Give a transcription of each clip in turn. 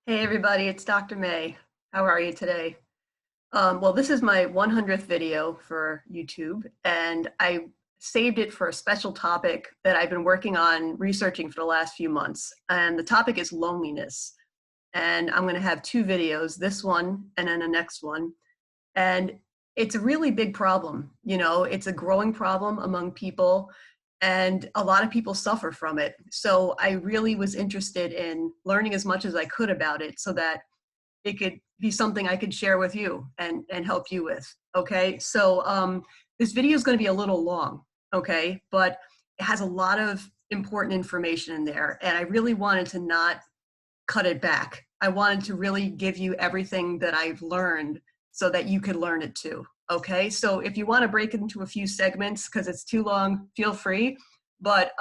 Hey everybody, it's Dr. May. How are you today? Well, this is my 100th video for YouTube, and I saved it for a special topic that I've been working on researching for the last few months. And the topic is loneliness. And I'm going to have two videos, this one and then the next one. And it's a really big problem. It's a growing problem among people, and a lot of people suffer from it. So I really was interested in learning as much as I could about it so that it could be something I could share with you and help you with. Okay, so this video is going to be a little long, okay, but it has a lot of important information in there, and I really wanted to not cut it back. I wanted to really give you everything that I've learned so that you could learn it too. Okay, so if you want to break it into a few segments because it's too long, feel free. But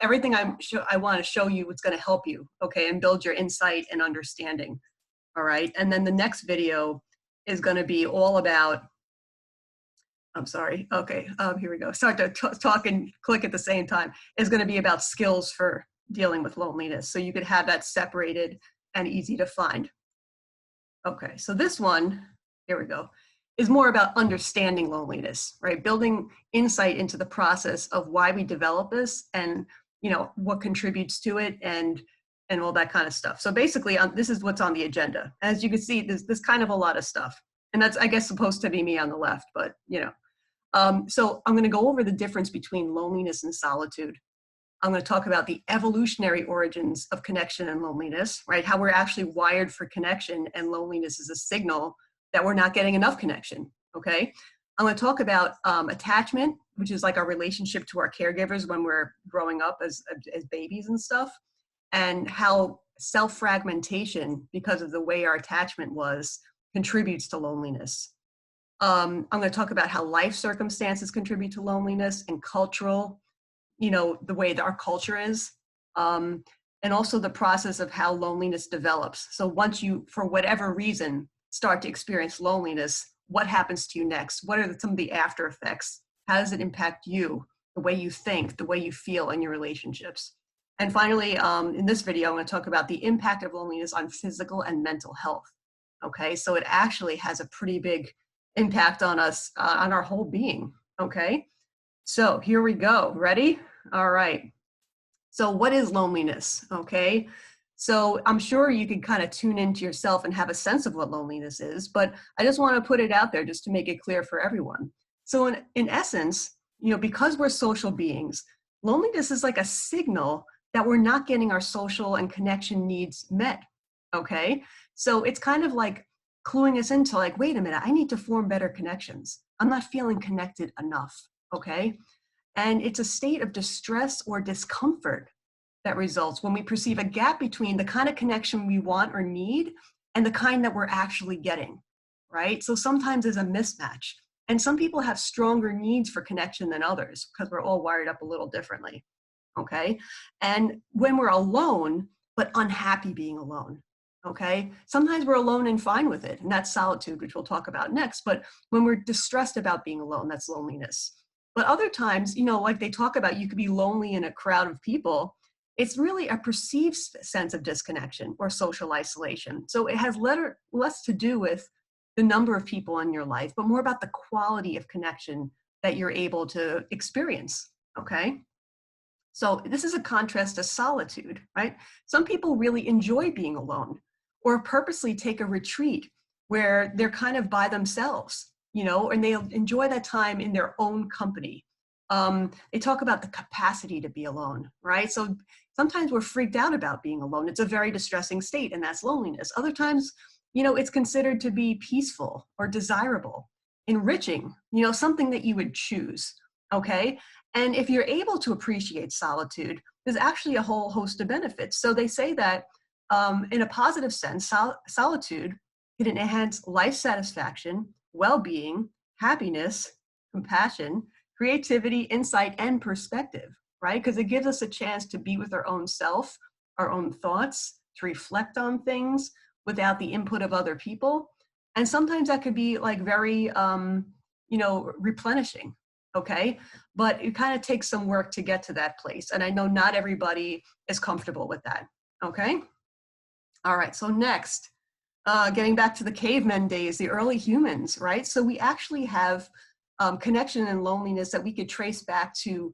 everything I want to show you is going to help you, okay, and build your insight and understanding. All right, and then the next video is going to be all about, I'm sorry, okay, here we go. Start to talk and click at the same time. Is going to be about skills for dealing with loneliness. So you could have that separated and easy to find. Okay, so this one, here we go, is more about understanding loneliness, right? Building insight into the process of why we develop this and, what contributes to it and all that kind of stuff. So basically, this is what's on the agenda. As you can see, there's kind of a lot of stuff. And that's, I guess, supposed to be me on the left, but, So I'm going to go over the difference between loneliness and solitude. I'm going to talk about the evolutionary origins of connection and loneliness, right? How we're actually wired for connection, and loneliness is a signal that we're not getting enough connection, okay? I'm going to talk about attachment, which is like our relationship to our caregivers when we're growing up as babies and stuff, and how self-fragmentation, because of the way our attachment was, contributes to loneliness. I'm going to talk about how life circumstances contribute to loneliness and cultural, the way that our culture is, and also the process of how loneliness develops. So once you, for whatever reason, start to experience loneliness, what happens to you next? What are some of the after effects? How does it impact you, the way you think, the way you feel in your relationships? And finally, in this video, I'm going to talk about the impact of loneliness on physical and mental health. Okay, so it actually has a pretty big impact on us, on our whole being. Okay, so here we go. Ready? All right. So what is loneliness? Okay. So I'm sure you can kind of tune into yourself and have a sense of what loneliness is, but I just want to put it out there just to make it clear for everyone. So in essence, because we're social beings, loneliness is like a signal that we're not getting our social and connection needs met. Okay. So it's kind of like cluing us into like, wait a minute, I need to form better connections. I'm not feeling connected enough. Okay. And it's a state of distress or discomfort that results when we perceive a gap between the kind of connection we want or need and the kind that we're actually getting, right? So sometimes there's a mismatch. And some people have stronger needs for connection than others because we're all wired up a little differently, okay? And when we're alone, but unhappy being alone, okay? Sometimes we're alone and fine with it, and that's solitude, which we'll talk about next. But when we're distressed about being alone, that's loneliness. But other times, like they talk about, you could be lonely in a crowd of people. It's really a perceived sense of disconnection or social isolation. So it has less to do with the number of people in your life, but more about the quality of connection that you're able to experience, okay? So this is a contrast to solitude, right? Some people really enjoy being alone or purposely take a retreat where they're kind of by themselves, and they enjoy that time in their own company. They talk about the capacity to be alone, right? So sometimes we're freaked out about being alone. It's a very distressing state, and that's loneliness. Other times, it's considered to be peaceful or desirable, enriching, something that you would choose, okay? And if you're able to appreciate solitude, there's actually a whole host of benefits. So they say that in a positive sense, solitude can enhance life satisfaction, well-being, happiness, compassion, creativity, insight, and perspective, right? Because it gives us a chance to be with our own self, our own thoughts, to reflect on things without the input of other people. And sometimes that could be like very, replenishing, okay? But it kind of takes some work to get to that place. And I know not everybody is comfortable with that, okay? All right, so next, getting back to the cavemen days, the early humans, right? So we actually have connection and loneliness that we could trace back to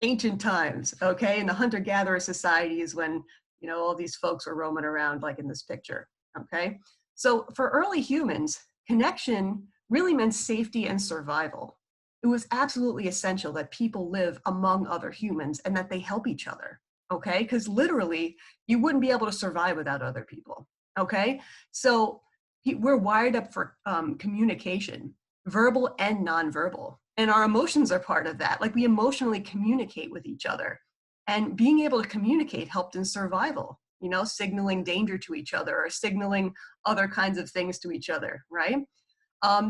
ancient times, okay? In the hunter-gatherer societies when, all these folks were roaming around like in this picture, okay? So for early humans, connection really meant safety and survival. It was absolutely essential that people live among other humans and that they help each other, okay? Because literally, you wouldn't be able to survive without other people, okay? So we're wired up for communication, verbal and nonverbal. And our emotions are part of that. Like we emotionally communicate with each other. And being able to communicate helped in survival, signaling danger to each other or signaling other kinds of things to each other, right?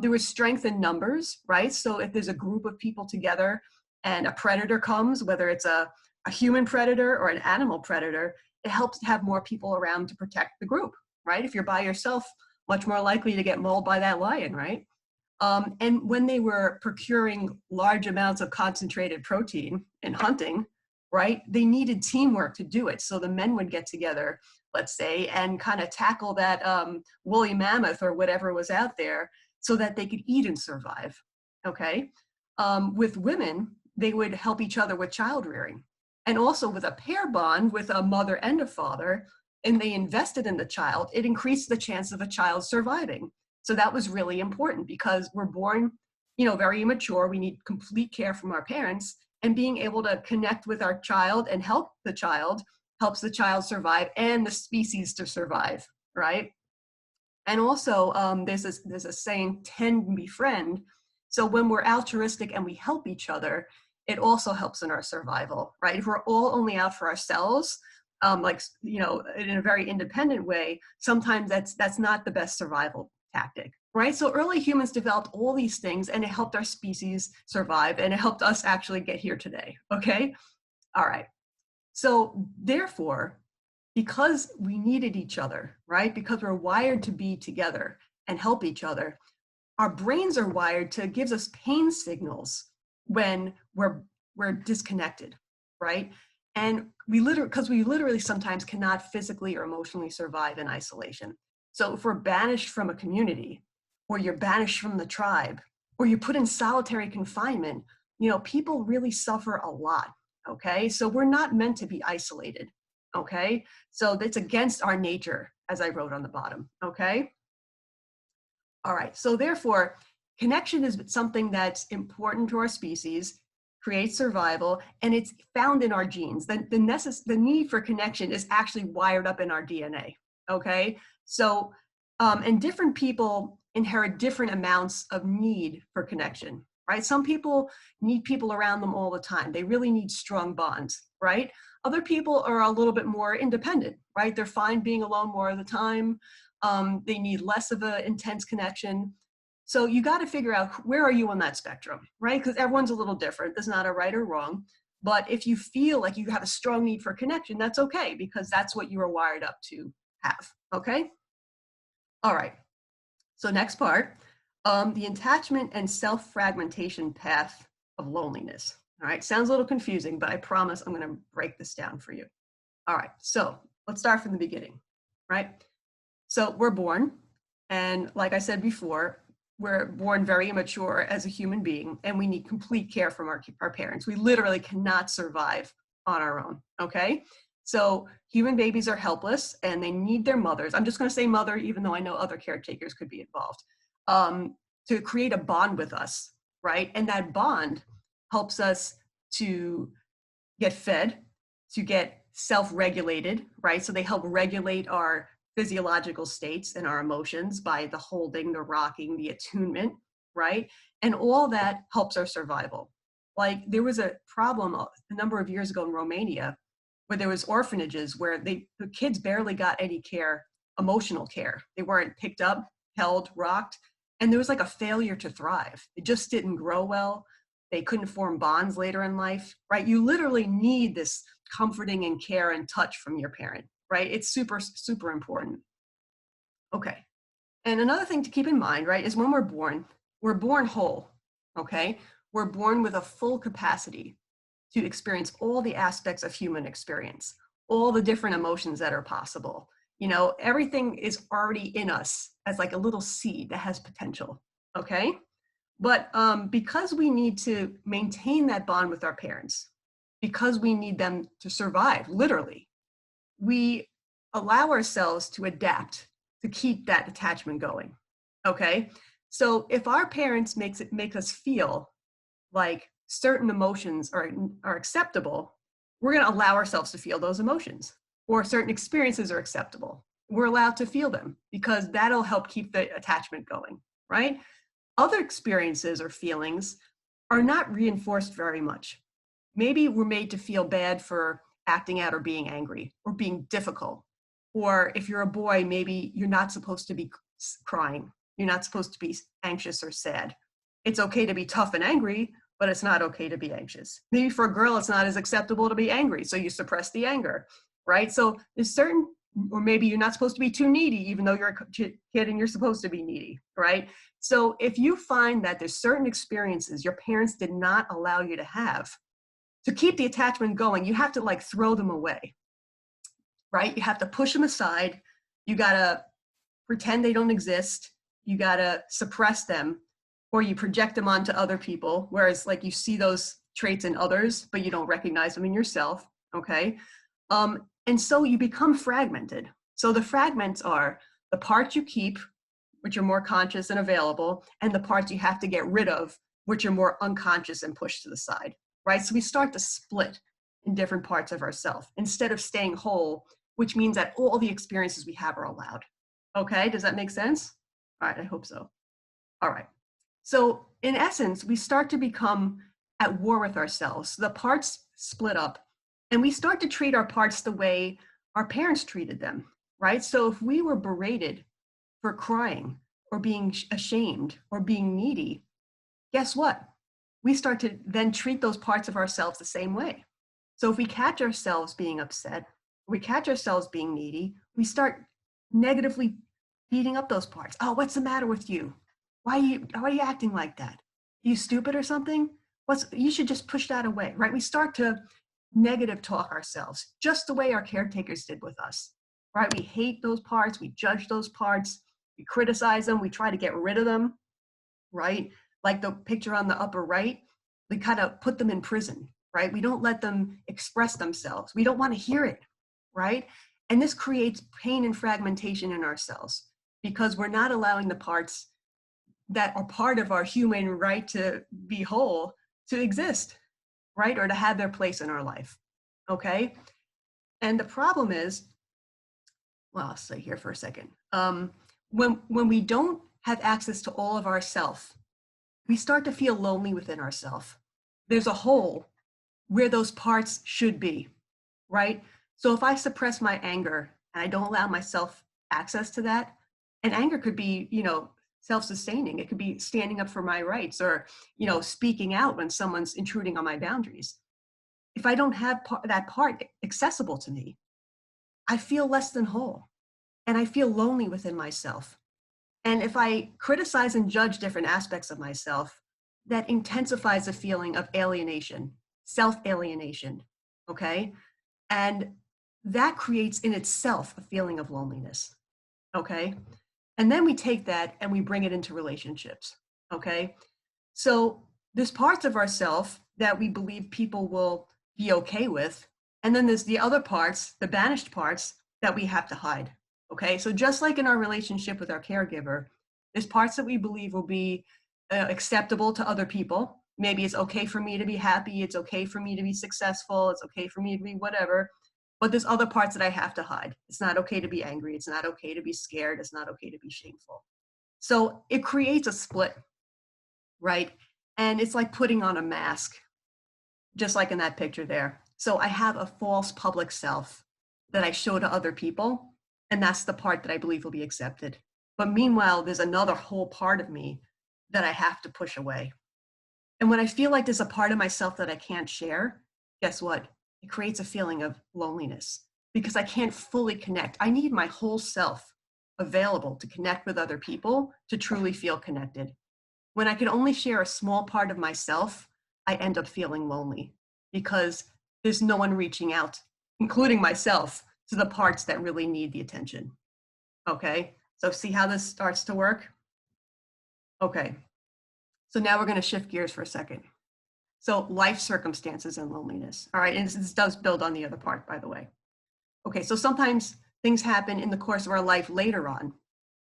There was strength in numbers, right? So if there's a group of people together and a predator comes, whether it's a human predator or an animal predator, it helps to have more people around to protect the group, right? If you're by yourself, much more likely to get mauled by that lion, right? And when they were procuring large amounts of concentrated protein in hunting, right, they needed teamwork to do it. So the men would get together, let's say, and kind of tackle that woolly mammoth or whatever was out there so that they could eat and survive, okay? With women, they would help each other with child rearing. And also with a pair bond with a mother and a father, and they invested in the child, it increased the chance of a child surviving. So that was really important because we're born, very immature. We need complete care from our parents, and being able to connect with our child and help the child helps the child survive and the species to survive, right? And also, there's a saying, tend and befriend. So when we're altruistic and we help each other, it also helps in our survival, right? If we're all only out for ourselves, in a very independent way, sometimes that's not the best survival tactic, right? So early humans developed all these things, and it helped our species survive, and it helped us actually get here today. Okay, all right. So therefore, because we needed each other, right? Because we're wired to be together and help each other, our brains are wired to give us pain signals when we're disconnected, right? And we literally sometimes cannot physically or emotionally survive in isolation. So if we're banished from a community, or you're banished from the tribe, or you're put in solitary confinement, people really suffer a lot. Okay, so we're not meant to be isolated. Okay, so that's against our nature, as I wrote on the bottom. Okay. All right, so therefore, connection is something that's important to our species, creates survival, and it's found in our genes. The need for connection is actually wired up in our DNA, okay? So, and different people inherit different amounts of need for connection, right? Some people need people around them all the time. They really need strong bonds, right? Other people are a little bit more independent, right? They're fine being alone more of the time. They need less of an intense connection. So you got to figure out where are you on that spectrum, right? Because everyone's a little different. There's not a right or wrong. But if you feel like you have a strong need for connection, that's okay, because that's what you were wired up to have, okay? All right, so next part, the attachment and self-fragmentation path of loneliness. All right, sounds a little confusing, but I promise I'm gonna break this down for you. All right, so let's start from the beginning, right? So we're born, and like I said before, we're born very immature as a human being, and we need complete care from our parents. We literally cannot survive on our own, okay? So human babies are helpless, and they need their mothers. I'm just gonna say mother, even though I know other caretakers could be involved, to create a bond with us, right? And that bond helps us to get fed, to get self-regulated, right? So they help regulate our physiological states and our emotions by the holding, the rocking, the attunement, right? And all that helps our survival. Like there was a problem a number of years ago in Romania where there was orphanages where the kids barely got any care, emotional care. They weren't picked up, held, rocked, and there was like a failure to thrive. It just didn't grow well. They couldn't form bonds later in life, right? You literally need this comforting and care and touch from your parent, right? It's super, super important. Okay. And another thing to keep in mind, right, is when we're born whole, okay? We're born with a full capacity to experience all the aspects of human experience, all the different emotions that are possible. You know, everything is already in us as like a little seed that has potential. Okay. But because we need to maintain that bond with our parents, because we need them to survive, literally, we allow ourselves to adapt to keep that attachment going. Okay. So if our parents make us feel like certain emotions are acceptable, we're going to allow ourselves to feel those emotions, or certain experiences are acceptable. We're allowed to feel them because that'll help keep the attachment going, right? Other experiences or feelings are not reinforced very much. Maybe we're made to feel bad for acting out or being angry or being difficult. Or if you're a boy, maybe you're not supposed to be crying. You're not supposed to be anxious or sad. It's okay to be tough and angry, but it's not okay to be anxious. Maybe for a girl, it's not as acceptable to be angry, so you suppress the anger, right? So there's certain, or maybe you're not supposed to be too needy, even though you're a kid and you're supposed to be needy, right? So if you find that there's certain experiences your parents did not allow you to have, to keep the attachment going, you have to like throw them away, right? You have to push them aside. You gotta pretend they don't exist. You gotta suppress them, or you project them onto other people. Whereas like you see those traits in others, but you don't recognize them in yourself, okay? And so you become fragmented. So the fragments are the parts you keep, which are more conscious and available, and the parts you have to get rid of, which are more unconscious and pushed to the side, right? So we start to split in different parts of ourselves instead of staying whole, which means that all the experiences we have are allowed. Okay, does that make sense? All right, I hope so. All right. So in essence, we start to become at war with ourselves. The parts split up, and we start to treat our parts the way our parents treated them, right? So if we were berated for crying or being ashamed or being needy, guess what? We start to then treat those parts of ourselves the same way. So if we catch ourselves being upset, we catch ourselves being needy, we start negatively beating up those parts. Oh, what's the matter with you? Why are you acting like that? Are you stupid or something? You should just push that away, right? We start to negative talk ourselves, just the way our caretakers did with us, right? We hate those parts, we judge those parts, we criticize them, we try to get rid of them, right? Like the picture on the upper right, we kind of put them in prison, right? We don't let them express themselves. We don't want to hear it, right? And this creates pain and fragmentation in ourselves because we're not allowing the parts that are part of our human right to be whole to exist, right? Or to have their place in our life, okay? And the problem is, well, I'll stay here for a second. When we don't have access to all of ourself, we start to feel lonely within ourselves. There's a hole where those parts should be, right? So if I suppress my anger and I don't allow myself access to that, and anger could be, you know, self-sustaining. It could be standing up for my rights or, you know, speaking out when someone's intruding on my boundaries. If I don't have that part accessible to me, I feel less than whole and I feel lonely within myself. And if I criticize and judge different aspects of myself, that intensifies the feeling of alienation, self-alienation, okay? And that creates in itself a feeling of loneliness, okay? And then we take that and we bring it into relationships, okay? So there's parts of ourself that we believe people will be okay with, and then there's the other parts, the banished parts, that we have to hide, okay? So just like in our relationship with our caregiver, there's parts that we believe will be acceptable to other people. Maybe it's okay for me to be happy, it's okay for me to be successful, it's okay for me to be whatever, but there's other parts that I have to hide. It's not okay to be angry, it's not okay to be scared, it's not okay to be shameful. So it creates a split, right? And it's like putting on a mask, just like in that picture there. So I have a false public self that I show to other people, and that's the part that I believe will be accepted. But meanwhile, there's another whole part of me that I have to push away. And when I feel like there's a part of myself that I can't share, guess what? It creates a feeling of loneliness because I can't fully connect. I need my whole self available to connect with other people to truly feel connected. When I can only share a small part of myself, I end up feeling lonely because there's no one reaching out, including myself, to the parts that really need the attention. Okay, so see how this starts to work? Okay, so now we're going to shift gears for a second. So life circumstances and loneliness. All right, and this does build on the other part, by the way. Okay, so sometimes things happen in the course of our life later on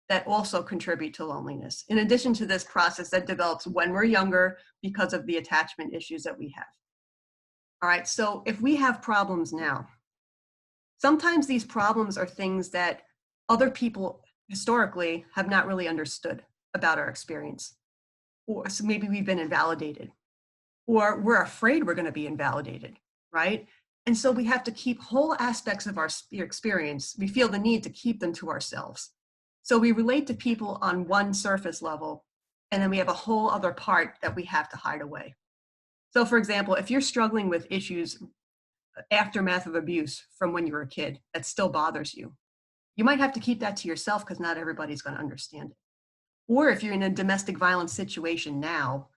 that also contribute to loneliness, in addition to this process that develops when we're younger because of the attachment issues that we have. All right, so if we have problems now, sometimes these problems are things that other people historically have not really understood about our experience. Or so maybe we've been invalidated, or we're afraid we're going to be invalidated, right? And so we have to keep whole aspects of our experience. We feel the need to keep them to ourselves. So we relate to people on one surface level, and then we have a whole other part that we have to hide away. So for example, if you're struggling with issues, aftermath of abuse from when you were a kid, that still bothers you, you might have to keep that to yourself because not everybody's going to understand it. Or if you're in a domestic violence situation now,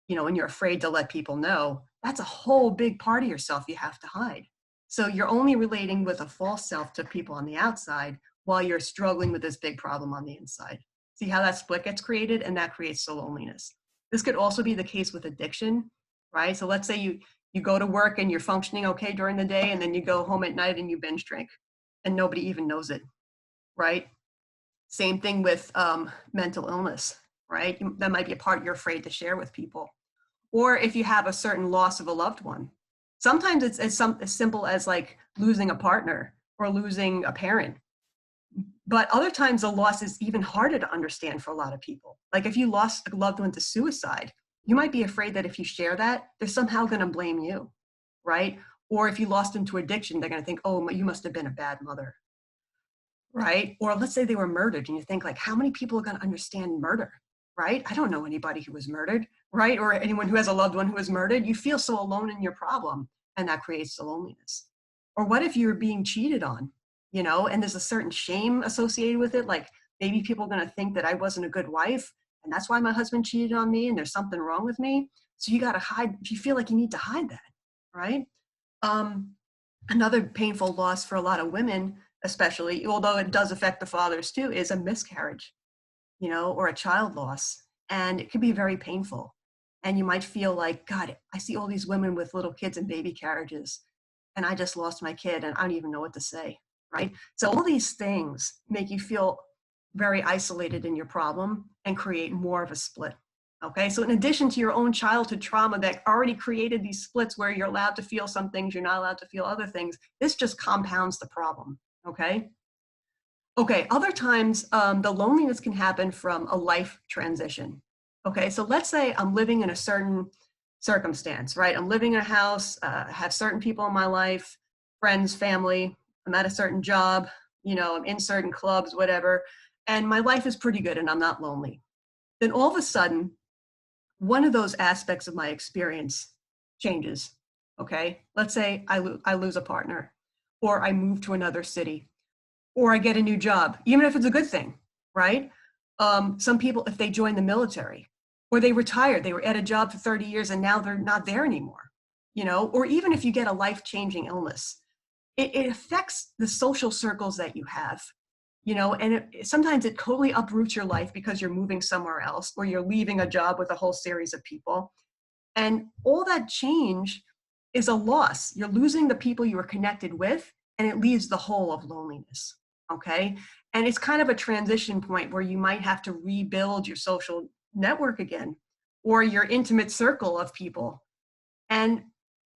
and you're afraid to let people know, that's a whole big part of yourself you have to hide. So you're only relating with a false self to people on the outside while you're struggling with this big problem on the inside. See how that split gets created, and that creates the loneliness. This could also be the case with addiction, right? So let's say you go to work and you're functioning okay during the day, and then you go home at night and you binge drink, and nobody even knows it, right? Same thing with mental illness, right? That might be a part you're afraid to share with people. Or if you have a certain loss of a loved one. Sometimes it's as simple as like losing a partner or losing a parent. But other times the loss is even harder to understand for a lot of people. Like if you lost a loved one to suicide, you might be afraid that if you share that, they're somehow going to blame you, right? Or if you lost them to addiction, they're going to think, oh, you must have been a bad mother, right? Or let's say they were murdered and you think like, how many people are going to understand murder, right? I don't know anybody who was murdered, right? Or anyone who has a loved one who was murdered. You feel so alone in your problem, and that creates the loneliness. Or what if you're being cheated on, and there's a certain shame associated with it? Like maybe people are going to think that I wasn't a good wife, and that's why my husband cheated on me, and there's something wrong with me. So you got to hide. You feel like you need to hide that, right? Another painful loss for a lot of women, especially, although it does affect the fathers too, is a miscarriage, or a child loss. And it can be very painful. And you might feel like, God, I see all these women with little kids in baby carriages, and I just lost my kid and I don't even know what to say, right? So all these things make you feel very isolated in your problem and create more of a split. Okay, so in addition to your own childhood trauma that already created these splits where you're allowed to feel some things, you're not allowed to feel other things, this just compounds the problem, okay? Okay, other times the loneliness can happen from a life transition. Okay, so let's say I'm living in a certain circumstance, right? I'm living in a house, have certain people in my life, friends, family, I'm at a certain job, I'm in certain clubs, whatever, and my life is pretty good and I'm not lonely. Then all of a sudden, one of those aspects of my experience changes, okay? Let's say I lose a partner, or I move to another city, or I get a new job, even if it's a good thing, right? Some people, if they join the military, or they retire, they were at a job for 30 years and now they're not there anymore, or even if you get a life-changing illness, it affects the social circles that you have, and sometimes it totally uproots your life because you're moving somewhere else, or you're leaving a job with a whole series of people. And all that change is a loss. You're losing the people you were connected with, and it leaves the hole of loneliness, okay? And it's kind of a transition point where you might have to rebuild your social network again, or your intimate circle of people. And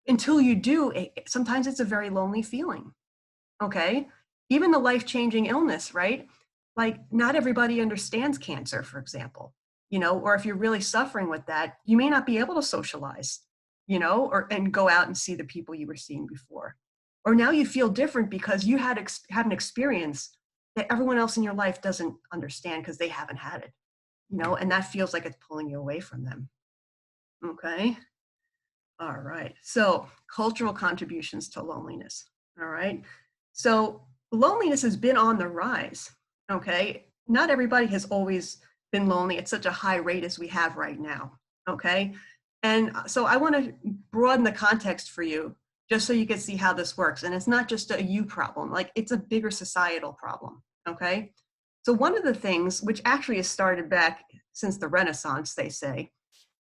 until you do, sometimes it's a very lonely feeling, okay? Even the life-changing illness, right? Like not everybody understands cancer, for example, or if you're really suffering with that, you may not be able to socialize, and go out and see the people you were seeing before. Or now you feel different because you had an experience that everyone else in your life doesn't understand because they haven't had it, and that feels like it's pulling you away from them. Okay. All right. So cultural contributions to loneliness. All right. So loneliness has been on the rise. Okay. Not everybody has always been lonely at such a high rate as we have right now. Okay. And so I want to broaden the context for you just so you can see how this works. And it's not just a you problem, like it's a bigger societal problem, okay? So one of the things, which actually has started back since the Renaissance, they say,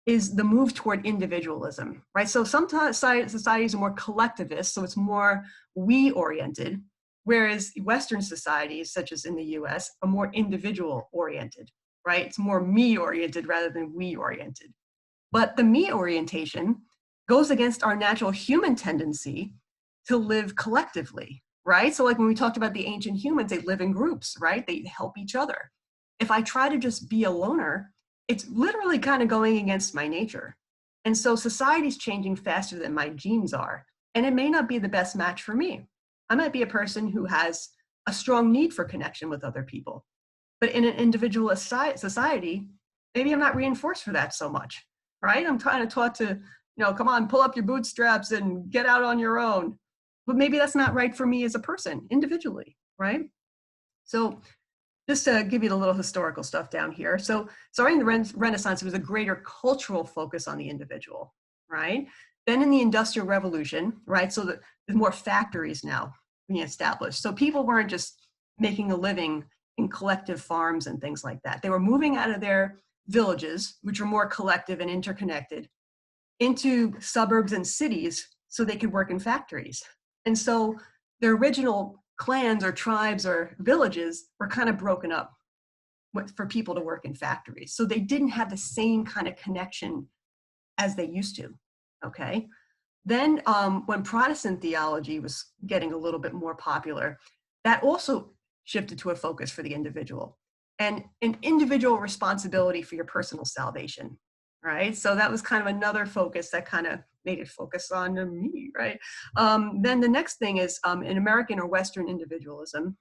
is the move toward individualism, right? So sometimes societies are more collectivist, so it's more we-oriented, whereas Western societies, such as in the US, are more individual-oriented, right? It's more me-oriented rather than we-oriented. But the me orientation goes against our natural human tendency to live collectively, right? So like when we talked about the ancient humans, they live in groups, right? They help each other. If I try to just be a loner, it's literally kind of going against my nature. And so society's changing faster than my genes are. And it may not be the best match for me. I might be a person who has a strong need for connection with other people. But in an individualist society, maybe I'm not reinforced for that so much, right? I'm kind of taught to, come on, pull up your bootstraps and get out on your own. But maybe that's not right for me as a person, individually, right? So just to give you the little historical stuff down here. So starting the Renaissance, there was a greater cultural focus on the individual, right? Then in the Industrial Revolution, right? So there's more factories now being established. So people weren't just making a living in collective farms and things like that. They were moving out of their villages, which were more collective and interconnected, into suburbs and cities so they could work in factories. And so the original clans or tribes or villages were kind of broken up for people to work in factories. So they didn't have the same kind of connection as they used to, okay? Then when Protestant theology was getting a little bit more popular, that also shifted to a focus for the individual and an individual responsibility for your personal salvation, right? So that was kind of another focus that kind of made it focus on me, right? Then the next thing is in American or Western individualism,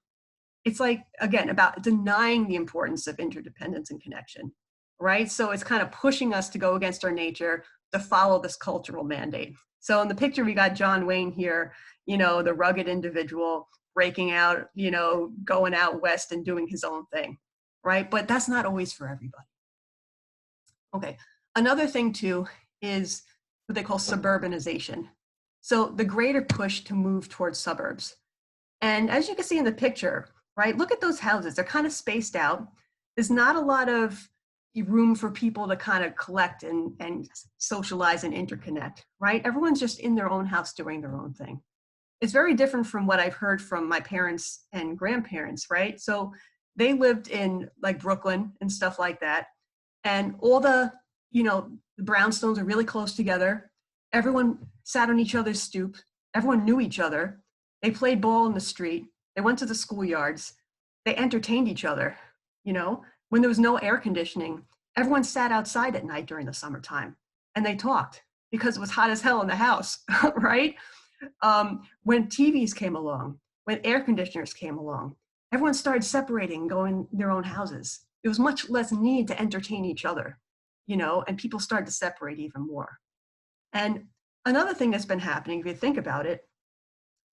it's like, again, about denying the importance of interdependence and connection, right? So it's kind of pushing us to go against our nature to follow this cultural mandate. So in the picture, we got John Wayne here, the rugged individual breaking out, going out west and doing his own thing, right? But that's not always for everybody. Okay, another thing too is what they call suburbanization. So the greater push to move towards suburbs. And as you can see in the picture, right, look at those houses. They're kind of spaced out. There's not a lot of room for people to kind of collect and socialize and interconnect, right? Everyone's just in their own house doing their own thing. It's very different from what I've heard from my parents and grandparents, right? So they lived in like Brooklyn and stuff like that. And all the brownstones are really close together. Everyone sat on each other's stoop. Everyone knew each other. They played ball in the street. They went to the schoolyards. They entertained each other. When there was no air conditioning, everyone sat outside at night during the summertime and they talked because it was hot as hell in the house, right? When TVs came along, when air conditioners came along, everyone started separating and going their own houses. There was much less need to entertain each other, and people started to separate even more. And another thing that's been happening, if you think about it,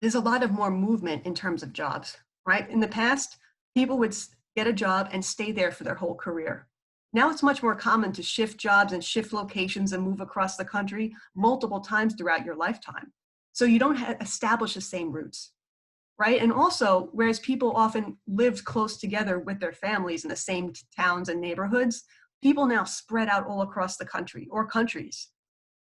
there's a lot of more movement in terms of jobs, right? In the past, people would get a job and stay there for their whole career. Now it's much more common to shift jobs and shift locations and move across the country multiple times throughout your lifetime. So you don't establish the same roots, right? And also, whereas people often lived close together with their families in the same towns and neighborhoods, people now spread out all across the country or countries.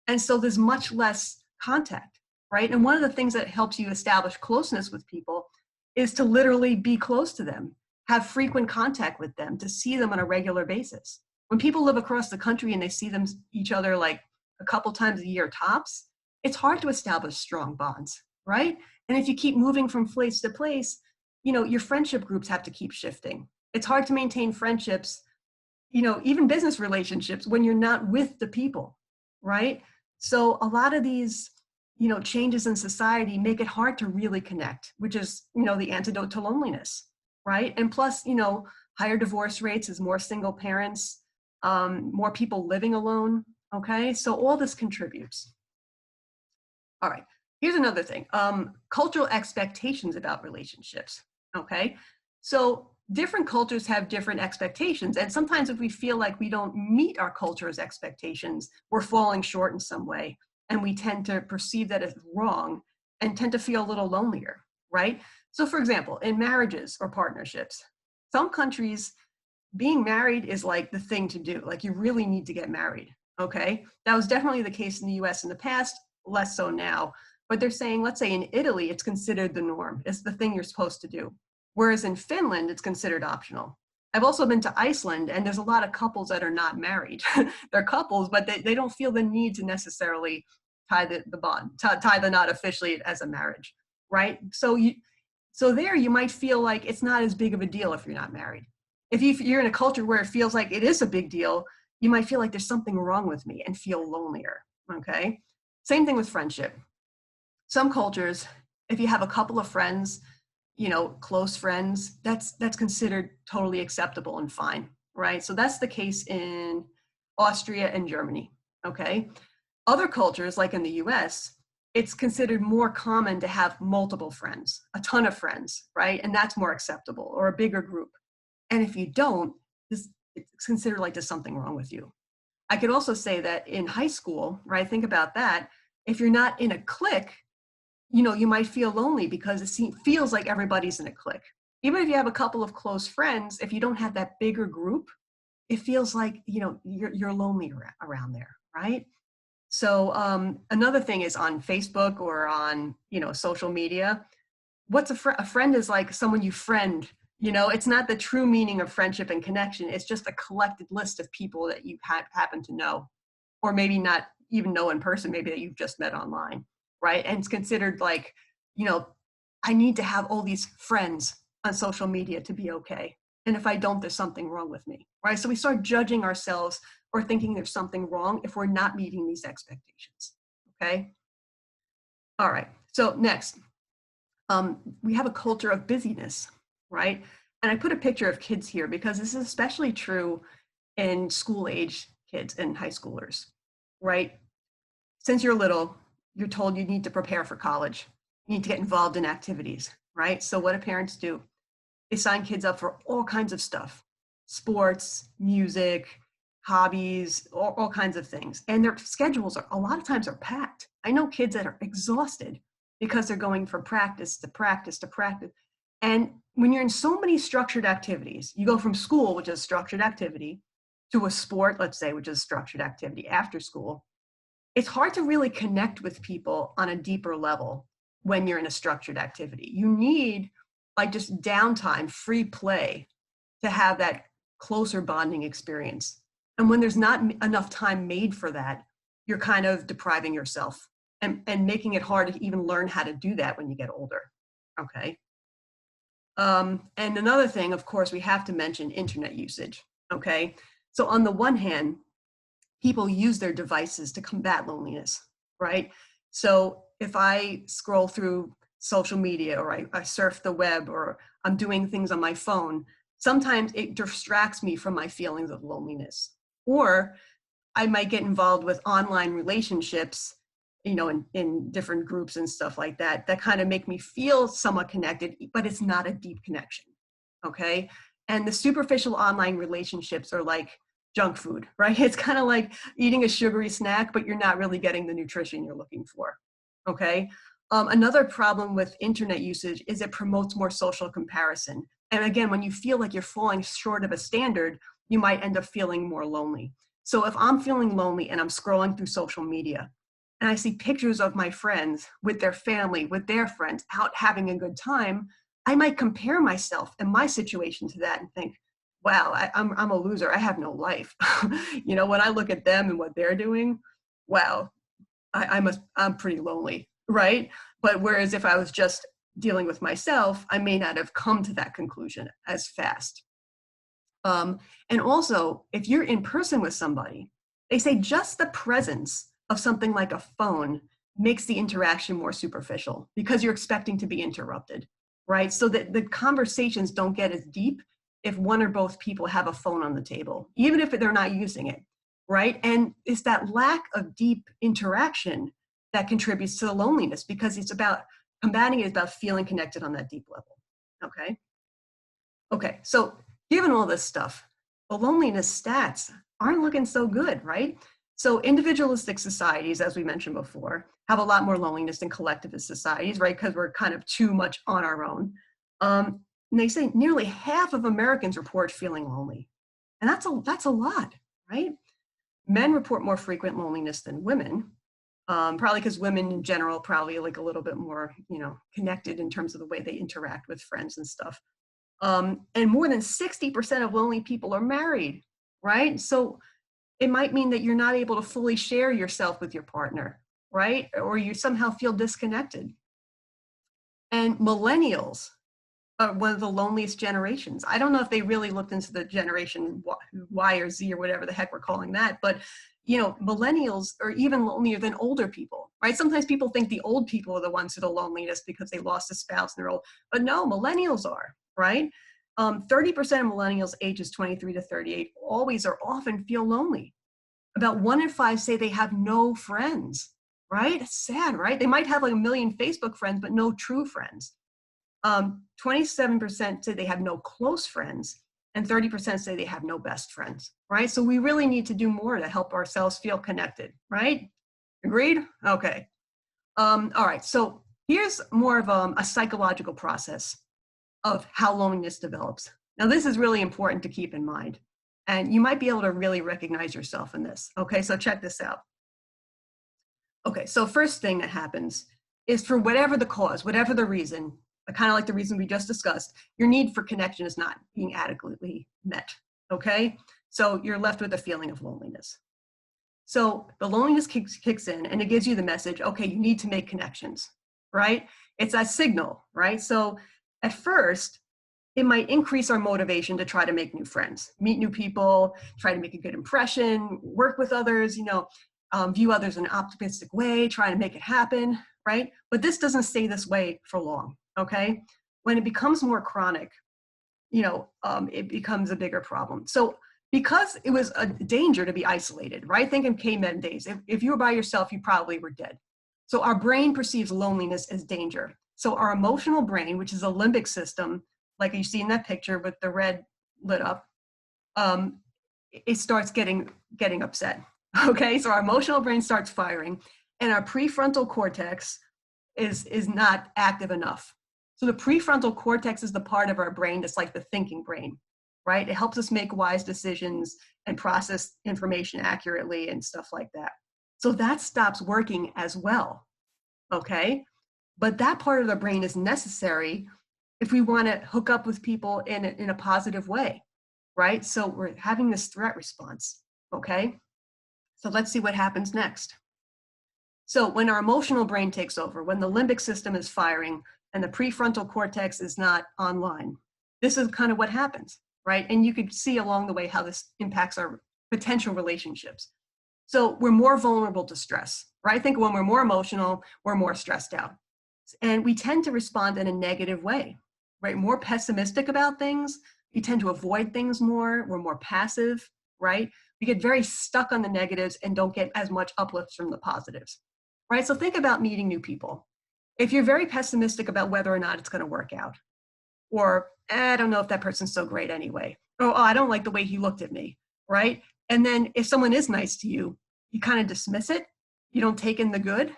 And so there's much less contact, right? And one of the things that helps you establish closeness with people is to literally be close to them, have frequent contact with them, to see them on a regular basis. When people live across the country and they see each other like a couple times a year tops, it's hard to establish strong bonds, right? And if you keep moving from place to place, your friendship groups have to keep shifting. It's hard to maintain friendships, even business relationships when you're not with the people, right? So a lot of these, changes in society make it hard to really connect, which is, the antidote to loneliness, right? And plus, higher divorce rates as more single parents, more people living alone, okay? So all this contributes. All right, here's another thing. Cultural expectations about relationships, okay? So different cultures have different expectations. And sometimes if we feel like we don't meet our culture's expectations, we're falling short in some way. And we tend to perceive that as wrong and tend to feel a little lonelier, right? So for example, in marriages or partnerships, some countries, being married is like the thing to do. Like you really need to get married, okay? That was definitely the case in the US in the past, less so now. But they're saying, let's say in Italy, it's considered the norm. It's the thing you're supposed to do. Whereas in Finland, it's considered optional. I've also been to Iceland, and there's a lot of couples that are not married. They're couples, but they don't feel the need to necessarily tie the bond, tie the knot officially as a marriage, right? So there you might feel like it's not as big of a deal if you're not married. If you're in a culture where it feels like it is a big deal, you might feel like there's something wrong with me and feel lonelier, okay? Same thing with friendship. Some cultures, if you have a couple of friends, close friends, that's considered totally acceptable and fine, right? So that's the case in Austria and Germany, okay? Other cultures, like in the US, it's considered more common to have multiple friends, a ton of friends, right? And that's more acceptable, or a bigger group. And if you don't, it's considered like there's something wrong with you. I could also say that in high school, right? Think about that. If you're not in a clique, you might feel lonely because it feels like everybody's in a clique. Even if you have a couple of close friends, if you don't have that bigger group, it feels like, you're lonely around there, right? So another thing is on Facebook or on, social media, what's a friend is like someone you friend. It's not the true meaning of friendship and connection. It's just a collected list of people that you happen to know, or maybe not even know in person, maybe that you've just met online, right? And it's considered like, I need to have all these friends on social media to be okay. And if I don't, there's something wrong with me, right? So we start judging ourselves or thinking there's something wrong if we're not meeting these expectations, okay? All right, so next, we have a culture of busyness, right? And I put a picture of kids here because this is especially true in school age kids and high schoolers, right? Since you're little, you're told you need to prepare for college. You need to get involved in activities, right? So what do parents do? They sign kids up for all kinds of stuff, sports, music, hobbies, all kinds of things. And their schedules a lot of times are packed. I know kids that are exhausted because they're going from practice to practice to practice. And when you're in so many structured activities, you go from school, which is structured activity, to a sport, let's say, which is structured activity after school. It's hard to really connect with people on a deeper level when you're in a structured activity. You need like just downtime, free play to have that closer bonding experience. And when there's not enough time made for that, you're kind of depriving yourself and making it hard to even learn how to do that when you get older, okay? And another thing, of course, we have to mention internet usage, okay? So on the one hand, people use their devices to combat loneliness, right? So if I scroll through social media or I surf the web or I'm doing things on my phone, sometimes it distracts me from my feelings of loneliness. Or I might get involved with online relationships, in different groups and stuff like that, that kind of make me feel somewhat connected, but it's not a deep connection, okay? And the superficial online relationships are like junk food, right? It's kind of like eating a sugary snack, but you're not really getting the nutrition you're looking for, okay? Another problem with internet usage is it promotes more social comparison. And again, when you feel like you're falling short of a standard, you might end up feeling more lonely. So if I'm feeling lonely and I'm scrolling through social media and I see pictures of my friends with their family, with their friends out having a good time, I might compare myself and my situation to that and think, wow, I'm a loser. I have no life. When I look at them and what they're doing, wow, I'm pretty lonely, right? But whereas if I was just dealing with myself, I may not have come to that conclusion as fast. And also, if you're in person with somebody, they say just the presence of something like a phone makes the interaction more superficial because you're expecting to be interrupted, right? So that the conversations don't get as deep if one or both people have a phone on the table, even if they're not using it, right? And it's that lack of deep interaction that contributes to the loneliness because it's about combating it is about feeling connected on that deep level, okay? Okay, so given all this stuff, the loneliness stats aren't looking so good, right? So individualistic societies, as we mentioned before, have a lot more loneliness than collectivist societies, right? Because we're kind of too much on our own. And they say nearly half of Americans report feeling lonely. And that's a lot, right? Men report more frequent loneliness than women, probably because women in general probably like a little bit more, connected in terms of the way they interact with friends and stuff. And more than 60% of lonely people are married, right? So it might mean that you're not able to fully share yourself with your partner, right? Or you somehow feel disconnected. And millennials are one of the loneliest generations. I don't know if they really looked into the generation Y or Z or whatever the heck we're calling that, but millennials are even lonelier than older people, right? Sometimes people think the old people are the ones who are the loneliest because they lost a spouse and they're old, but no, millennials are, right? 30% of millennials ages 23 to 38 always or often feel lonely. About 1 in 5 say they have no friends, right? It's sad, right? They might have like a million Facebook friends, but no true friends. 27% say they have no close friends, and 30% say they have no best friends, right? So we really need to do more to help ourselves feel connected, right? Agreed? Okay. All right, so here's more of a psychological process of how loneliness develops. Now, this is really important to keep in mind, and you might be able to really recognize yourself in this. Okay, so check this out. Okay, so first thing that happens is for whatever the cause, whatever the reason, kind of like the reason we just discussed, your need for connection is not being adequately met, okay? So you're left with a feeling of loneliness. So the loneliness kicks in and it gives you the message, okay, you need to make connections, right? It's a signal, right? So at first, it might increase our motivation to try to make new friends, meet new people, try to make a good impression, work with others, view others in an optimistic way, try to make it happen, right? But this doesn't stay this way for long, okay? When it becomes more chronic, it becomes a bigger problem. So because it was a danger to be isolated, right? Think in caveman days. If you were by yourself, you probably were dead. So our brain perceives loneliness as danger. So our emotional brain, which is a limbic system, like you see in that picture with the red lit up, it starts getting upset. Okay, so our emotional brain starts firing, and our prefrontal cortex is not active enough. So the prefrontal cortex is the part of our brain that's like the thinking brain, right? It helps us make wise decisions and process information accurately and stuff like that. So that stops working as well, okay? But that part of the brain is necessary if we want to hook up with people in a positive way, right? So we're having this threat response, okay? So let's see what happens next. So when our emotional brain takes over, when the limbic system is firing and the prefrontal cortex is not online, this is kind of what happens, right? And you could see along the way how this impacts our potential relationships. So we're more vulnerable to stress, right? I think when we're more emotional, we're more stressed out. And we tend to respond in a negative way, right? More pessimistic about things. We tend to avoid things more. We're more passive, right? We get very stuck on the negatives and don't get as much uplift from the positives, right? So think about meeting new people. If you're very pessimistic about whether or not it's going to work out, or I don't know if that person's so great anyway, or I don't like the way he looked at me, right? And then if someone is nice to you, you kind of dismiss it. You don't take in the good.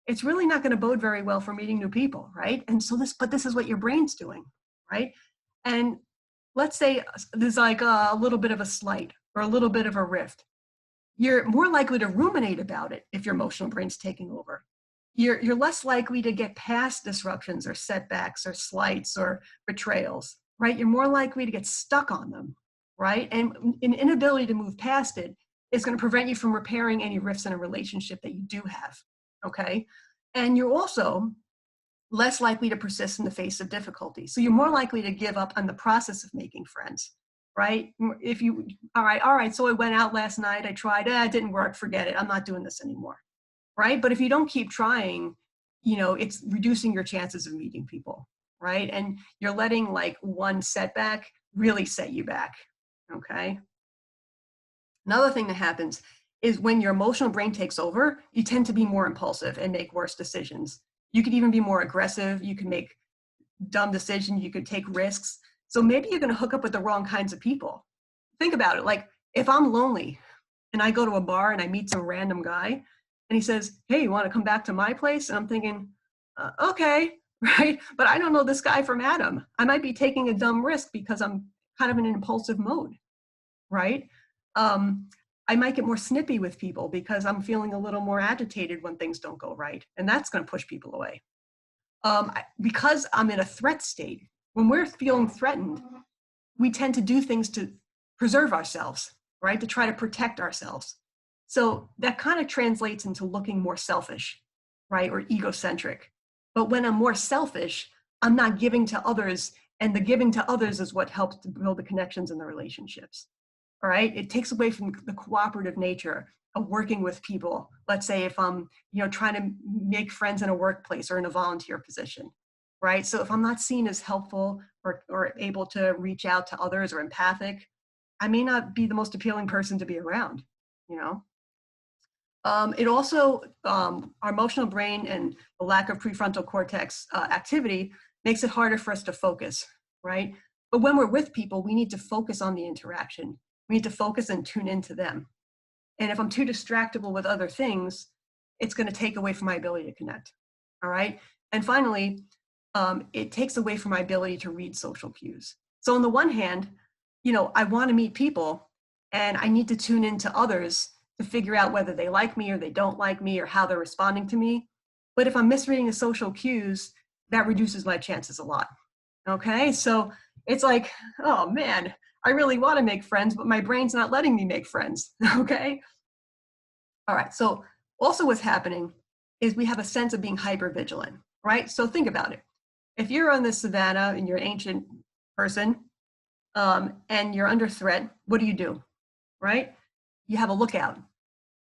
It's really not going to bode very well for meeting new people, right? And so this is what your brain's doing, right? And let's say there's like a little bit of a slight or a little bit of a rift. You're more likely to ruminate about it if your emotional brain's taking over. You're less likely to get past disruptions or setbacks or slights or betrayals, right? You're more likely to get stuck on them, right? And an inability to move past it is going to prevent you from repairing any rifts in a relationship that you do have, okay? And you're also less likely to persist in the face of difficulty. So you're more likely to give up on the process of making friends, right? If you, all right, so I went out last night, I tried, it didn't work, forget it, I'm not doing this anymore, right? But if you don't keep trying, it's reducing your chances of meeting people, right? And you're letting like one setback really set you back, okay? Another thing that happens is when your emotional brain takes over, you tend to be more impulsive and make worse decisions. You could even be more aggressive. You can make dumb decisions. You could take risks. So maybe you're going to hook up with the wrong kinds of people. Think about it. Like if I'm lonely and I go to a bar and I meet some random guy and he says, hey, you want to come back to my place? And I'm thinking, okay, right? But I don't know this guy from Adam. I might be taking a dumb risk because I'm kind of in an impulsive mode, right? I might get more snippy with people because I'm feeling a little more agitated when things don't go right. And that's going to push people away. Because I'm in a threat state, when we're feeling threatened, we tend to do things to preserve ourselves, right? To try to protect ourselves. So that kind of translates into looking more selfish, right? Or egocentric. But when I'm more selfish, I'm not giving to others, and the giving to others is what helps to build the connections in the relationships. All right, it takes away from the cooperative nature of working with people. Let's say if I'm, trying to make friends in a workplace or in a volunteer position, right? So if I'm not seen as helpful or able to reach out to others or empathic, I may not be the most appealing person to be around, you know? It also, our emotional brain and the lack of prefrontal cortex activity makes it harder for us to focus, right? But when we're with people, we need to focus on the interaction. We need to focus and tune into them. And if I'm too distractible with other things, it's going to take away from my ability to connect. All right. And finally, it takes away from my ability to read social cues. So on the one hand, I want to meet people and I need to tune into others to figure out whether they like me or they don't like me or how they're responding to me. But if I'm misreading the social cues, that reduces my chances a lot. Okay. So it's like, oh man, I really want to make friends, but my brain's not letting me make friends. Okay. All right. So also what's happening is we have a sense of being hypervigilant, right? So think about it. If you're on the savannah and you're an ancient person and you're under threat, what do? Right? You have a lookout.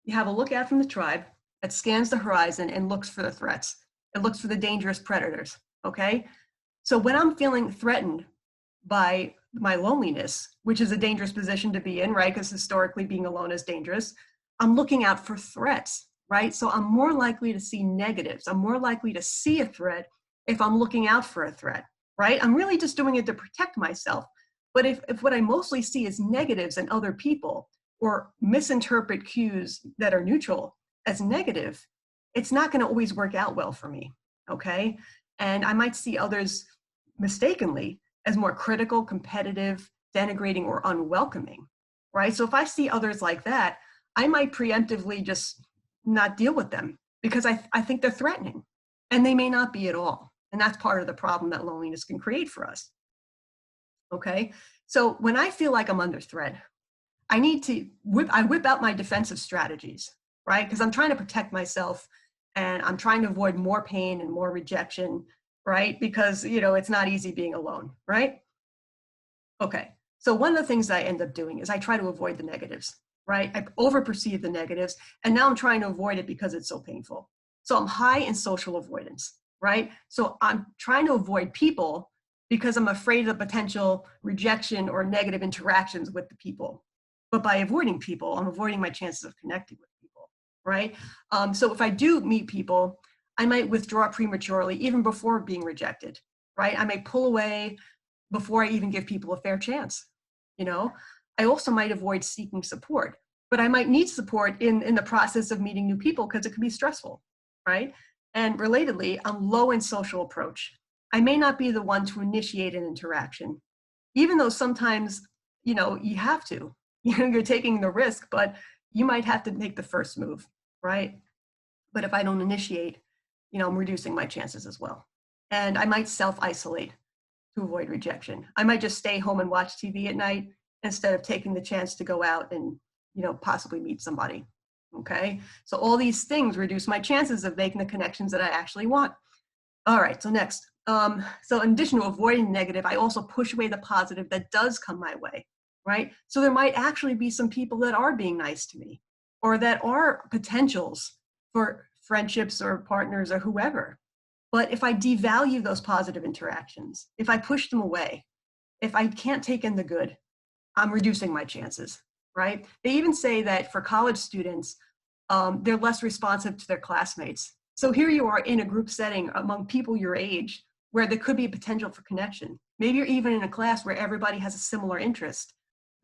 You have a lookout from the tribe that scans the horizon and looks for the threats. It looks for the dangerous predators. Okay. So when I'm feeling threatened by my loneliness, which is a dangerous position to be in, right? Because historically being alone is dangerous. I'm looking out for threats, right? So I'm more likely to see negatives. I'm more likely to see a threat if I'm looking out for a threat, right? I'm really just doing it to protect myself. But if what I mostly see is negatives in other people or misinterpret cues that are neutral as negative, it's not going to always work out well for me, okay? And I might see others mistakenly as more critical, competitive, denigrating, or unwelcoming, right? So if I see others like that, I might preemptively just not deal with them because I think they're threatening, and they may not be at all. And that's part of the problem that loneliness can create for us. Okay, so when I feel like I'm under threat, I need to whip out my defensive strategies, right? Because I'm trying to protect myself and I'm trying to avoid more pain and more rejection, right? Because, it's not easy being alone, right? Okay, so one of the things I end up doing is I try to avoid the negatives, right? I overperceive the negatives, and now I'm trying to avoid it because it's so painful. So I'm high in social avoidance, right? So I'm trying to avoid people because I'm afraid of the potential rejection or negative interactions with the people. But by avoiding people, I'm avoiding my chances of connecting with people, right? So if I do meet people, I might withdraw prematurely even before being rejected, right? I may pull away before I even give people a fair chance. I also might avoid seeking support, but I might need support in the process of meeting new people because it can be stressful, right? And relatedly, I'm low in social approach. I may not be the one to initiate an interaction, even though sometimes, you have to. You're taking the risk, but you might have to make the first move, right? But if I don't initiate, I'm reducing my chances as well. And I might self-isolate to avoid rejection. I might just stay home and watch TV at night instead of taking the chance to go out and, possibly meet somebody. Okay. So all these things reduce my chances of making the connections that I actually want. All right. So next, so in addition to avoiding negative, I also push away the positive that does come my way. Right. So there might actually be some people that are being nice to me or that are potentials for friendships or partners or whoever. But if I devalue those positive interactions, if I push them away, if I can't take in the good, I'm reducing my chances, right? They even say that for college students, they're less responsive to their classmates. So here you are in a group setting among people your age where there could be a potential for connection. Maybe you're even in a class where everybody has a similar interest.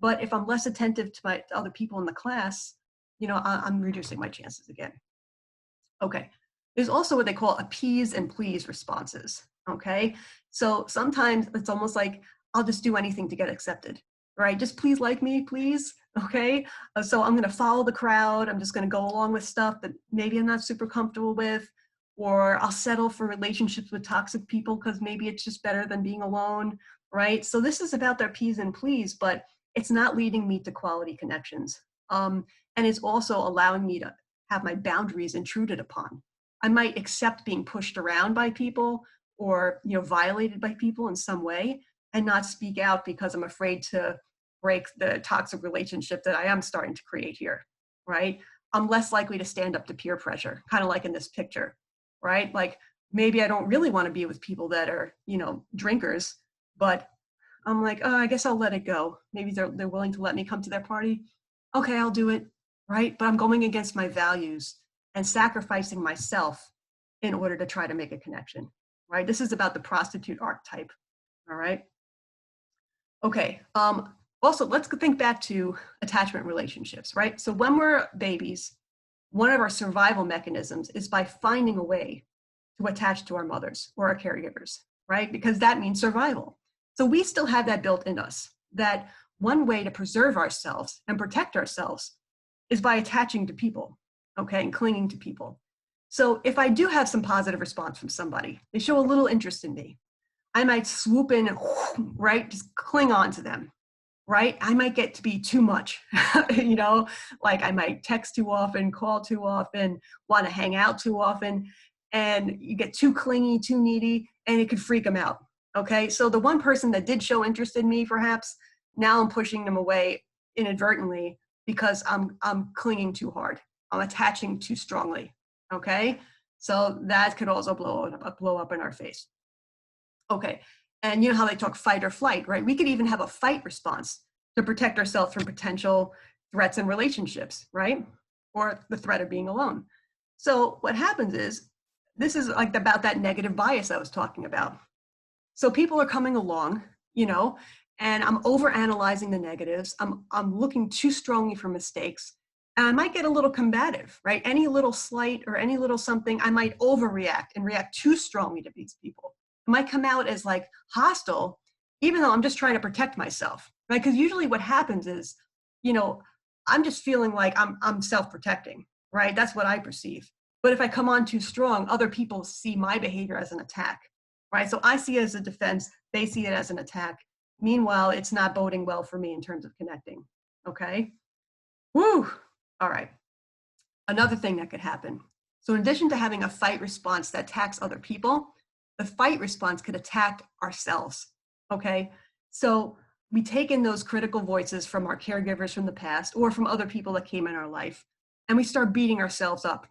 But if I'm less attentive to other people in the class, I'm reducing my chances again. Okay. There's also what they call appease and please responses. Okay. So sometimes it's almost like I'll just do anything to get accepted, right? Just please like me, please. Okay. So I'm going to follow the crowd. I'm just going to go along with stuff that maybe I'm not super comfortable with, or I'll settle for relationships with toxic people because maybe it's just better than being alone, right? So this is about their appease and please, but it's not leading me to quality connections. And it's also allowing me to have my boundaries intruded upon. I might accept being pushed around by people or violated by people in some way and not speak out because I'm afraid to break the toxic relationship that I am starting to create here, right? I'm less likely to stand up to peer pressure, kind of like in this picture, right? Like maybe I don't really want to be with people that are, drinkers, but I'm like, oh, I guess I'll let it go. Maybe they're willing to let me come to their party. Okay, I'll do it, right? But I'm going against my values and sacrificing myself in order to try to make a connection, right? This is about the prostitute archetype, all right? Okay, also let's think back to attachment relationships, right? So when we're babies, one of our survival mechanisms is by finding a way to attach to our mothers or our caregivers, right? Because that means survival. So we still have that built in us, that one way to preserve ourselves and protect ourselves is by attaching to people, okay, and clinging to people. So if I do have some positive response from somebody, they show a little interest in me, I might swoop in and, right, just cling on to them, right? I might get to be too much, like I might text too often, call too often, want to hang out too often, and you get too clingy, too needy, and it could freak them out, okay? So the one person that did show interest in me, perhaps, now I'm pushing them away inadvertently because I'm clinging too hard. I'm attaching too strongly, okay? So that could also blow up in our face. Okay, and you know how they talk fight or flight, right? We could even have a fight response to protect ourselves from potential threats in relationships, right? Or the threat of being alone. So what happens is, this is like about that negative bias I was talking about. So people are coming along, and I'm overanalyzing the negatives. I'm looking too strongly for mistakes. And I might get a little combative, right? Any little slight or any little something, I might overreact and react too strongly to these people. It might come out as like hostile, even though I'm just trying to protect myself, right? Because usually what happens is, I'm just feeling like I'm self-protecting, right? That's what I perceive. But if I come on too strong, other people see my behavior as an attack, right? So I see it as a defense, they see it as an attack. Meanwhile, it's not boding well for me in terms of connecting, okay? Woo, all right. Another thing that could happen. So in addition to having a fight response that attacks other people, the fight response could attack ourselves, okay? So we take in those critical voices from our caregivers from the past or from other people that came in our life, and we start beating ourselves up.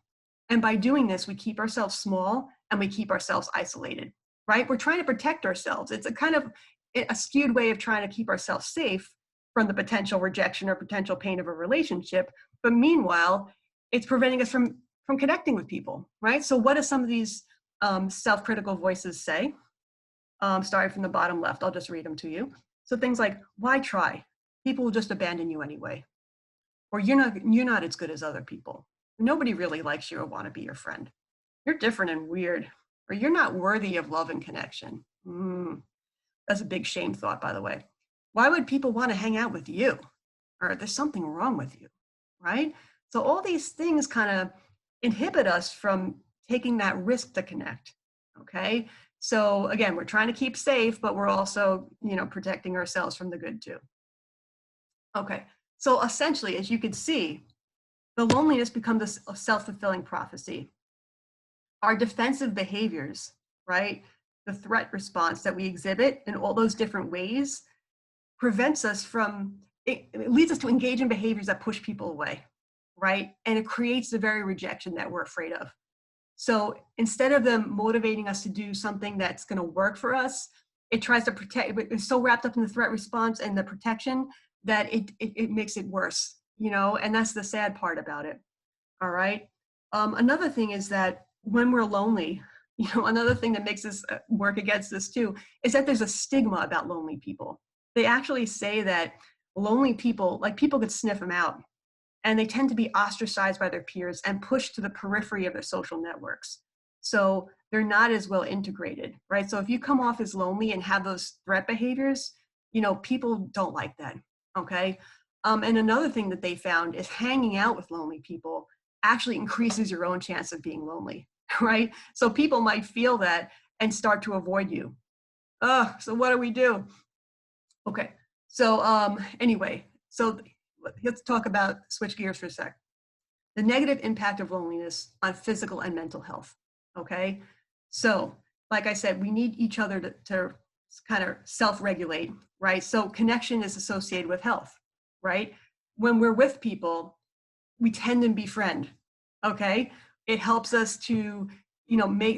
And by doing this, we keep ourselves small and we keep ourselves isolated, right? We're trying to protect ourselves. It's a kind of a skewed way of trying to keep ourselves safe from the potential rejection or potential pain of a relationship. But meanwhile, it's preventing us from connecting with people, right? So what do some of these self-critical voices say? Starting from the bottom left, I'll just read them to you. So things like, why try? People will just abandon you anyway. Or you're not as good as other people. Nobody really likes you or want to be your friend. You're different and weird. Or you're not worthy of love and connection. That's a big shame thought, by the way. Why would people want to hang out with you? Or there's something wrong with you, right? So all these things kind of inhibit us from taking that risk to connect, okay? So again, we're trying to keep safe, but we're also, protecting ourselves from the good too. Okay, so essentially, as you can see, the loneliness becomes a self-fulfilling prophecy. Our defensive behaviors, right? The threat response that we exhibit in all those different ways prevents us from, it leads us to engage in behaviors that push people away, right? And it creates the very rejection that we're afraid of. So instead of them motivating us to do something that's going to work for us, it tries to protect, it's so wrapped up in the threat response and the protection that it makes it worse, and that's the sad part about it. All right. Another thing is that when we're lonely, another thing that makes us work against this too, is that there's a stigma about lonely people. They actually say that lonely people, like people could sniff them out. and they tend to be ostracized by their peers and pushed to the periphery of their social networks. So they're not as well integrated, right? So if you come off as lonely and have those threat behaviors, people don't like that, okay? And another thing that they found is hanging out with lonely people actually increases your own chance of being lonely, right? So people might feel that and start to avoid you. So what do we do? Okay, so anyway, so let's talk about, switch gears for a sec. The negative impact of loneliness on physical and mental health, okay? So, like I said, we need each other to kind of self-regulate, right? So connection is associated with health, right? When we're with people, we tend to befriend, okay? It helps us to,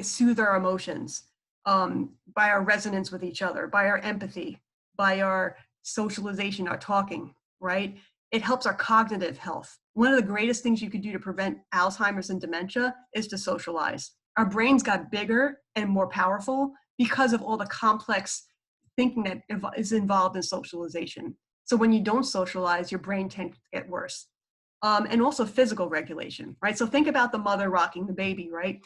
soothe our emotions by our resonance with each other, by our empathy, by our socialization, our talking, right? It helps our cognitive health. One of the greatest things you could do to prevent Alzheimer's and dementia is to socialize. Our brains got bigger and more powerful because of all the complex thinking that is involved in socialization. So when you don't socialize, your brain tends to get worse. And also physical regulation, right? So think about the mother rocking the baby, right?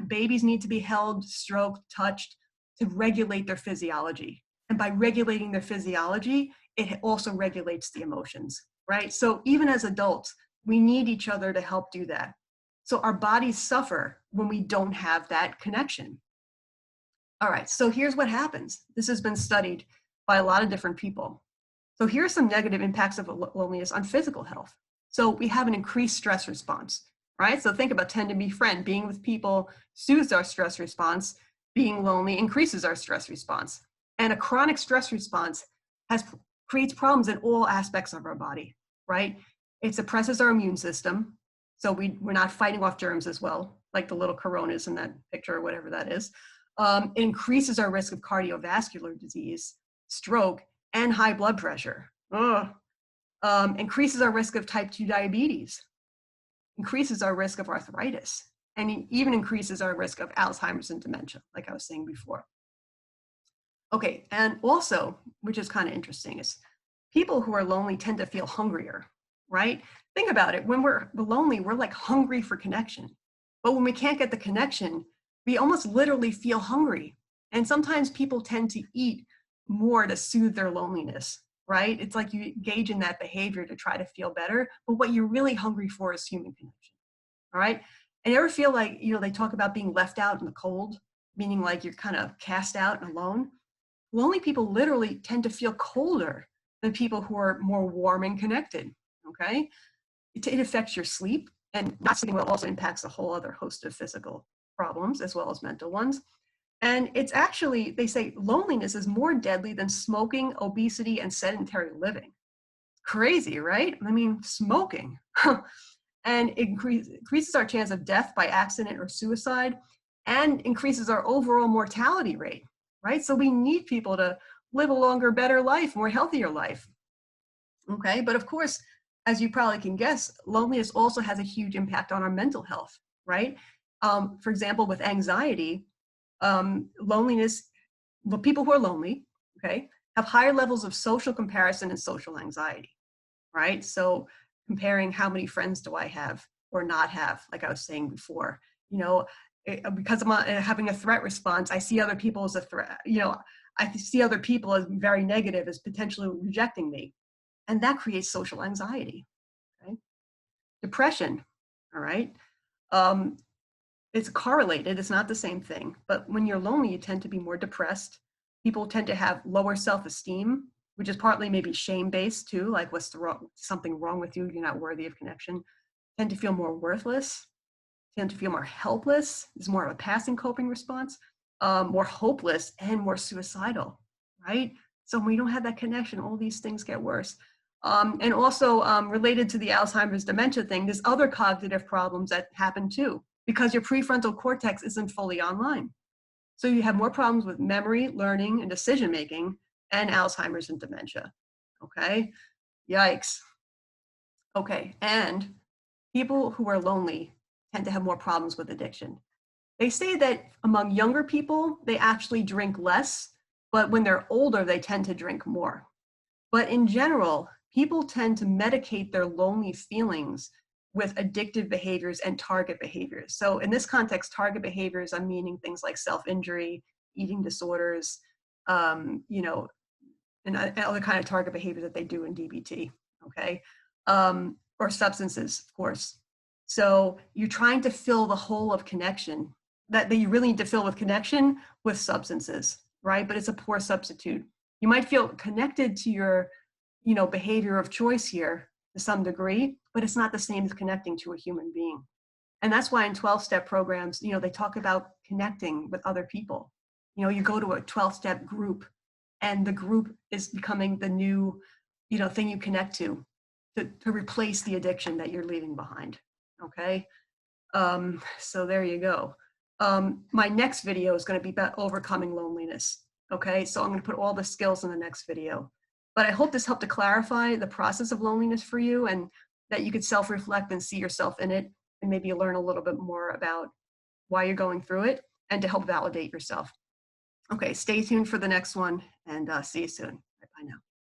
Babies need to be held, stroked, touched to regulate their physiology. And by regulating their physiology, it also regulates the emotions, right? So even as adults, we need each other to help do that. So our bodies suffer when we don't have that connection. All right, so here's what happens. This has been studied by a lot of different people. So here are some negative impacts of loneliness on physical health. So we have an increased stress response, right? So think about tend to befriend. Being with people soothes our stress response. Being lonely increases our stress response. And a chronic stress response creates problems in all aspects of our body, right? It suppresses our immune system. So we're not fighting off germs as well, like the little coronas in that picture or whatever that is. It increases our risk of cardiovascular disease, stroke, and high blood pressure. Increases our risk of type 2 diabetes, increases our risk of arthritis, and it even increases our risk of Alzheimer's and dementia, like I was saying before. Okay, and also, which is kind of interesting, is people who are lonely tend to feel hungrier, right? Think about it. When we're lonely, we're like hungry for connection. But when we can't get the connection, we almost literally feel hungry. And sometimes people tend to eat more to soothe their loneliness, right? It's like you engage in that behavior to try to feel better, but what you're really hungry for is human connection, all right? And you ever feel like, they talk about being left out in the cold, meaning like you're kind of cast out and alone? Lonely people literally tend to feel colder than people who are more warm and connected, okay? It affects your sleep, and not sleeping well also impacts a whole other host of physical problems as well as mental ones. And it's actually, they say loneliness is more deadly than smoking, obesity, and sedentary living. Crazy, right? I mean, smoking. And it increases our chance of death by accident or suicide, and increases our overall mortality rate, right? So we need people to live a longer, better life, more healthier life. Okay, but of course, as you probably can guess, loneliness also has a huge impact on our mental health, right? For example, with anxiety, loneliness, well, people who are lonely, okay, have higher levels of social comparison and social anxiety, right? So comparing how many friends do I have or not have, like I was saying before, because I'm having a threat response, I see other people as a threat, I see other people as very negative, as potentially rejecting me. And that creates social anxiety, okay? Depression, all right? It's correlated, it's not the same thing, but when you're lonely, you tend to be more depressed. People tend to have lower self-esteem, which is partly maybe shame-based too, like something wrong with you, you're not worthy of connection. Tend to feel more worthless, tend to feel more helpless, is more of a passing coping response, more hopeless, and more suicidal, right? So when we don't have that connection, all these things get worse. And also related to the Alzheimer's dementia thing, there's other cognitive problems that happen too, because your prefrontal cortex isn't fully online. So you have more problems with memory, learning, and decision-making, and Alzheimer's and dementia, okay? Yikes. Okay, and people who are lonely tend to have more problems with addiction. They say that among younger people, they actually drink less, but when they're older, they tend to drink more. But in general, people tend to medicate their lonely feelings with addictive behaviors and target behaviors. So in this context, target behaviors, I'm meaning things like self-injury, eating disorders, you know, and other kind of target behavior that they do in DBT, okay? Or substances, of course. So you're trying to fill the hole of connection that you really need to fill with connection with substances, right? But it's a poor substitute. You might feel connected to your, you know, behavior of choice here to some degree, but it's not the same as connecting to a human being. And that's why in 12-step programs, you know, they talk about connecting with other people. You know, you go to a 12-step group and the group is becoming the new, you know, thing you connect to replace the addiction that you're leaving behind, okay? So there you go. My next video is going to be about overcoming loneliness, okay? So I'm going to put all the skills in the next video. But I hope this helped to clarify the process of loneliness for you and that you could self-reflect and see yourself in it and maybe learn a little bit more about why you're going through it and to help validate yourself. Okay, stay tuned for the next one and see you soon.